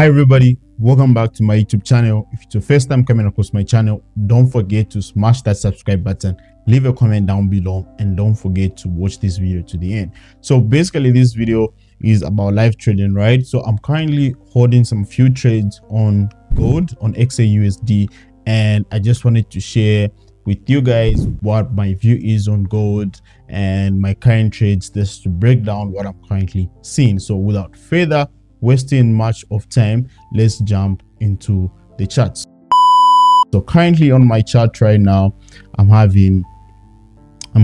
Hi everybody, welcome back to my YouTube channel. If it's your first time coming across my channel, don't forget to smash that subscribe button, leave a comment down below, and don't forget to watch this video to the end. So basically this video is about live trading, right? So I'm currently holding some few trades on gold on XAUUSD, and I just wanted to share with you guys what my view is on gold and my current trades, just to break down what I'm currently seeing. So without further wasting much of time, let's jump into the charts. So currently on my chart right now, I'm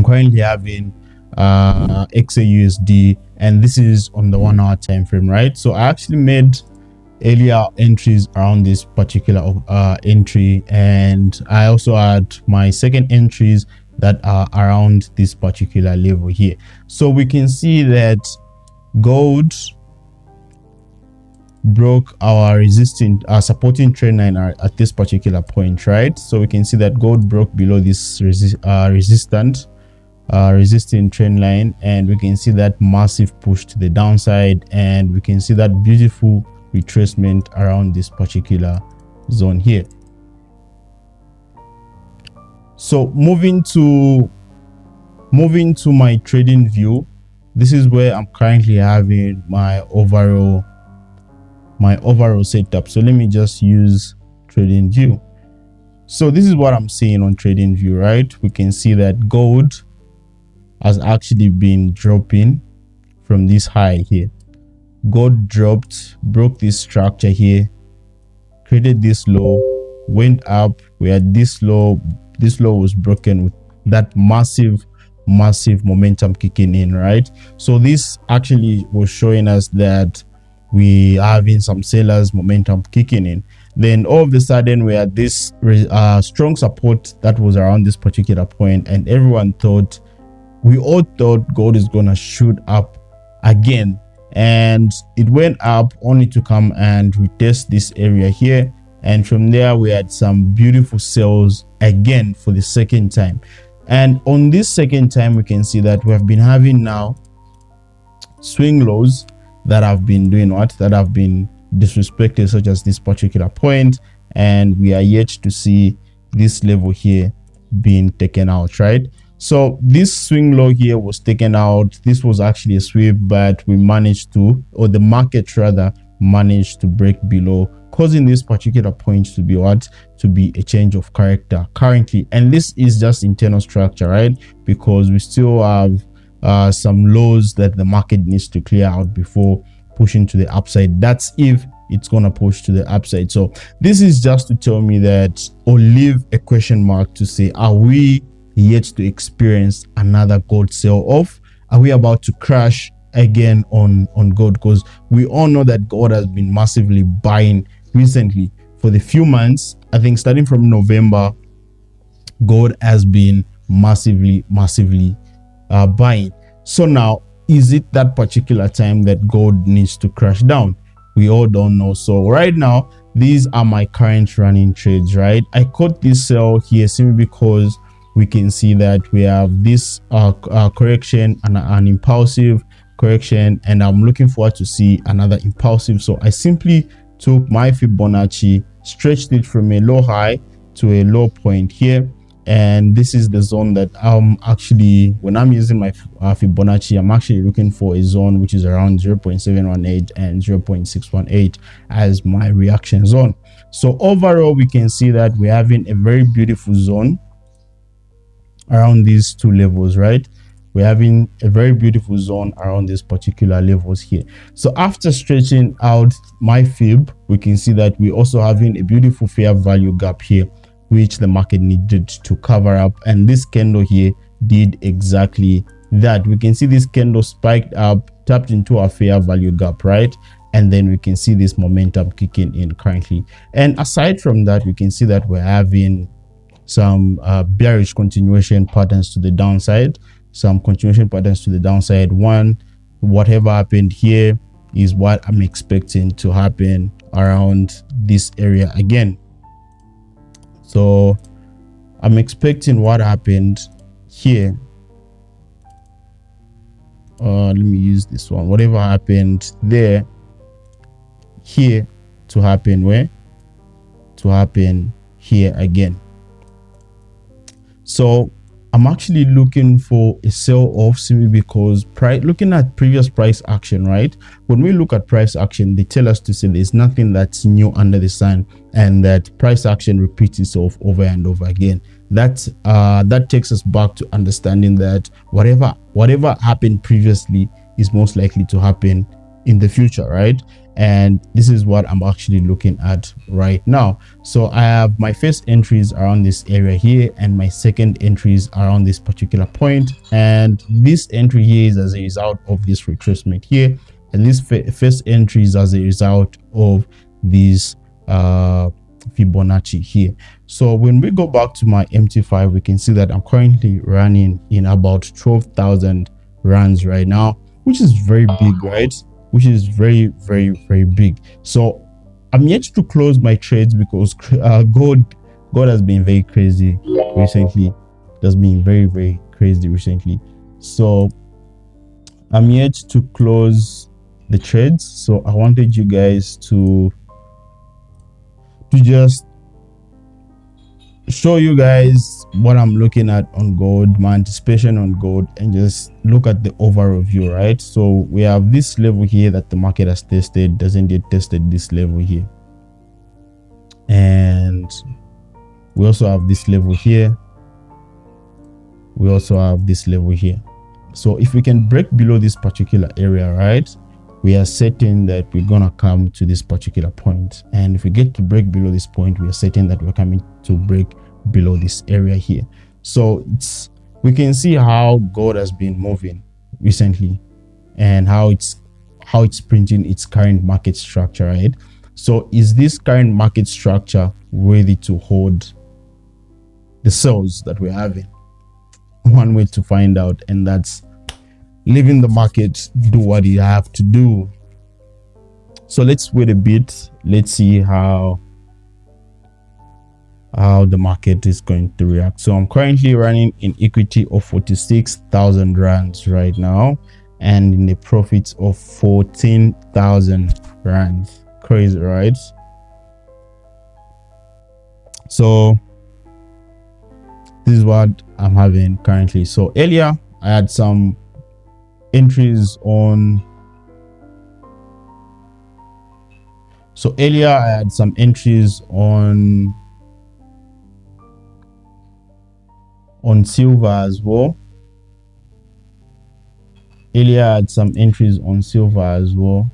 currently having XAUUSD, and this is on the 1 hour time frame, right? So I actually made earlier entries around this particular entry, and I also had my second entries that are around this particular level here. So we can see that gold broke our supporting trend line at this particular point, right? So we can see that gold broke below this resisting trend line, and we can see that massive push to the downside, and we can see that beautiful retracement around this particular zone here. So moving to my trading view, this is where I'm currently having my overall setup. So let me just use trading view. So this is what I'm seeing on trading view, right? We can see that gold has actually been dropping from this high here. Gold dropped, broke this structure here, created this low, went up. We had this low was broken with that massive momentum kicking in, right? So this actually was showing us that we are having some sellers momentum kicking in. Then all of a sudden we had this strong support that was around this particular point, and we all thought gold is gonna shoot up again, and it went up only to come and retest this area here, and from there we had some beautiful sells again for the second time. And on this second time, we can see that we have been having now swing lows that have been disrespected, such as this particular point, and we are yet to see this level here being taken out, right? So this swing low here was taken out. This was actually a sweep, but we managed to, or the market rather managed to break below, causing this particular point to be a change of character currently. And this is just internal structure, right? Because we still have some lows that the market needs to clear out before pushing to the upside. That's if it's gonna push to the upside. So this is just to tell me that, or leave a question mark to say, are we yet to experience another gold sell off? Are we about to crash again on gold? Because we all know that gold has been massively buying recently for the few months. I think starting from November, gold has been massively buying. So now, is it that particular time that gold needs to crash down? We all don't know. So right now, these are my current running trades, right? I caught this sell here simply because we can see that we have this correction and an impulsive correction, and I'm looking forward to see another impulsive. So I simply took my Fibonacci, stretched it from a low high to a low point here, and this is the zone that I'm actually, when I'm using my Fibonacci, I'm actually looking for a zone which is around 0.718 and 0.618 as my reaction zone. So overall, we can see that we're having a very beautiful zone around these two levels, right? We're having a very beautiful zone around these particular levels here. So after stretching out my fib, we can see that we're also having a beautiful fair value gap here, which the market needed to cover up, and this candle here did exactly that. We can see this candle spiked up, tapped into our fair value gap, right? And then we can see this momentum kicking in currently. And aside from that, we can see that we're having some bearish continuation patterns to the downside. Whatever happened here is what I'm expecting to happen around this area again. So I'm expecting what happened here. Let me use this one. Whatever happened there, here to happen where? To happen here again. So I'm actually looking for a sell off simply because looking at previous price action, right? When we look at price action, they tell us to say there's nothing that's new under the sun, and that price action repeats itself over and over again. That takes us back to understanding that whatever happened previously is most likely to happen in the future, right? And this is what I'm actually looking at right now. So I have my first entries around this area here, and my second entries around this particular point, and this entry here is as a result of this retracement here, and this first entry is as a result of this Fibonacci here. So when we go back to my MT5, we can see that I'm currently running in about 12,000 rands right now, which is very big, right? Which is very, very, very big. So I'm yet to close my trades because gold has been very crazy recently. It has been very, very crazy recently. So I'm yet to close the trades. So I wanted you guys to just show you guys what I'm looking at on gold, my anticipation on gold, and just look at the overall view, right? So we have this level here that the market has tested, doesn't yet tested this level here, and we also have this level here, we also have this level here. So if we can break below this particular area, right, we are certain that we're gonna come to this particular point, and if we get to break below this point, we are certain that we're coming to break below this area here. So we can see how gold has been moving recently, and how it's printing its current market structure, right? So is this current market structure worthy to hold the sales that we're having? One way to find out, and that's leaving the market do what you have to do. So let's wait a bit. Let's see how the market is going to react. So I'm currently running in equity of 46,000 rands right now, and in a profit of 14,000 rands. Crazy, right? So this is what I'm having currently. So earlier I had some entries on silver as well. Earlier I had some entries on silver as well.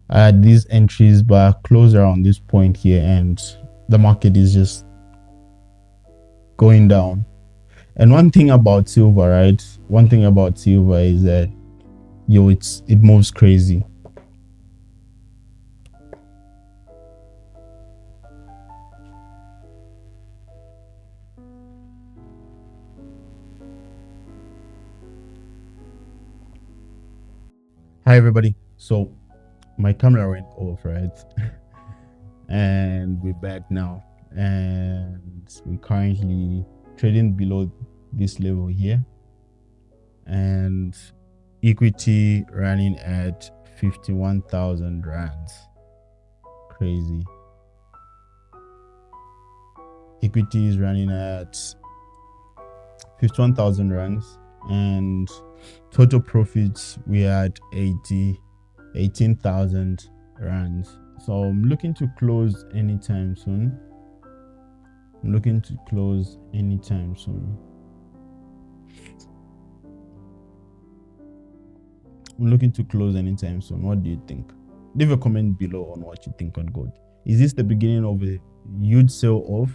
I had these entries but close around this point here, and the market is just going down. And one thing about silver, right? One thing about silver is that it moves crazy. Hi everybody. So my camera went off, right? And we're back now, and we're currently trading below this level here, and equity running at 51,000 rands. Crazy. Equity is running at 51,000 rands, and total profits we had 18,000 rands. So I'm looking to close anytime soon. I'm looking to close anytime soon. What do you think? Leave a comment below on what you think on gold. Is this the beginning of a huge sell off,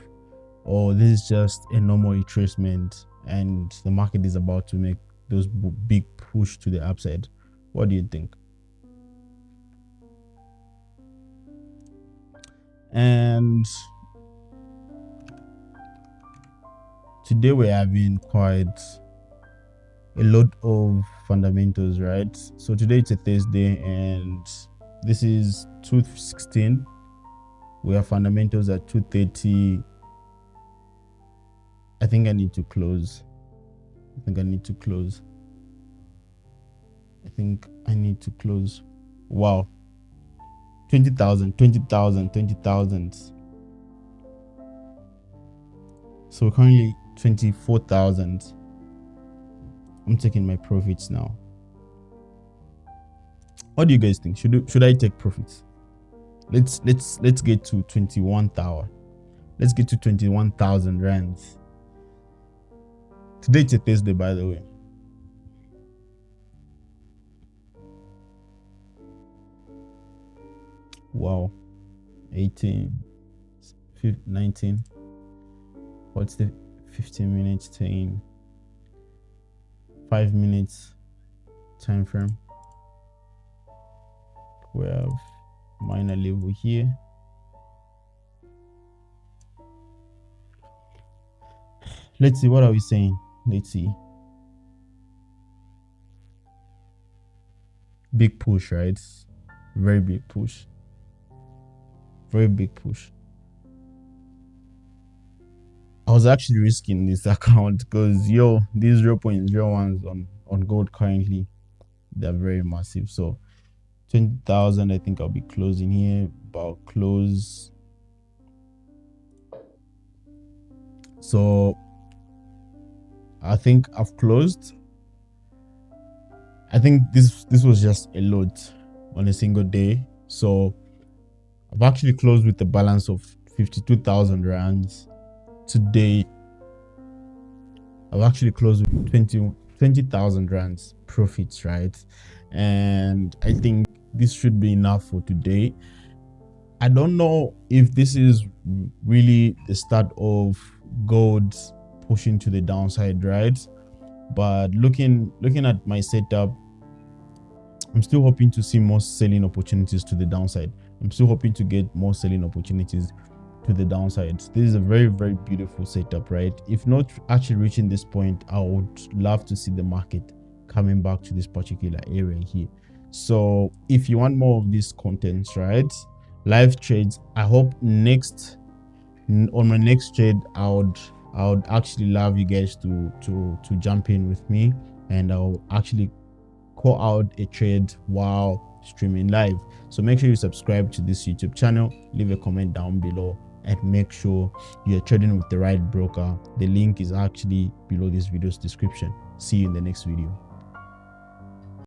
or this is just a normal retracement and the market is about to make those big push to the upside? What do you think? And today we're having quite a lot of fundamentals, right? So today it's a Thursday, and this is 2:16. We have fundamentals at 2:30. I think I need to close. Wow. 20,000, 20,000, 20,000. So currently 24,000. I'm taking my profits now. What do you guys think? Should I take profits? Let's get to 21,000. Let's get to 21,000 rands. Today it's a Thursday, by the way. Wow. 18, 19. What's the 15 minutes to 5 minutes time frame? We have minor level here. Let's see, what are we saying? Let's see. Big push, right? Very big push. Very big push. I was actually risking this account because these 0.01s on gold currently, they're very massive. So 20,000, I think I'll be closing here. About close. So I think I've closed. I think this was just a lot on a single day. So I've actually closed with a balance of 52,000 rands. Today I've actually closed with 20,000 rands profits, right? And I think this should be enough for today. I don't know if this is really the start of gold pushing to the downside, right? But looking at my setup, I'm still hoping to see more selling opportunities to the downside. I'm still hoping to get more selling opportunities to the downside. This is a very, very beautiful setup, right? If not actually reaching this point, I would love to see the market coming back to this particular area here. So if you want more of these contents, right, live trades, I hope on my next trade I would actually love you guys to jump in with me, and I'll actually call out a trade while streaming live. So make sure you subscribe to this YouTube channel, leave a comment down below, and make sure you're trading with the right broker. The link is actually below this video's description. See you in the next video.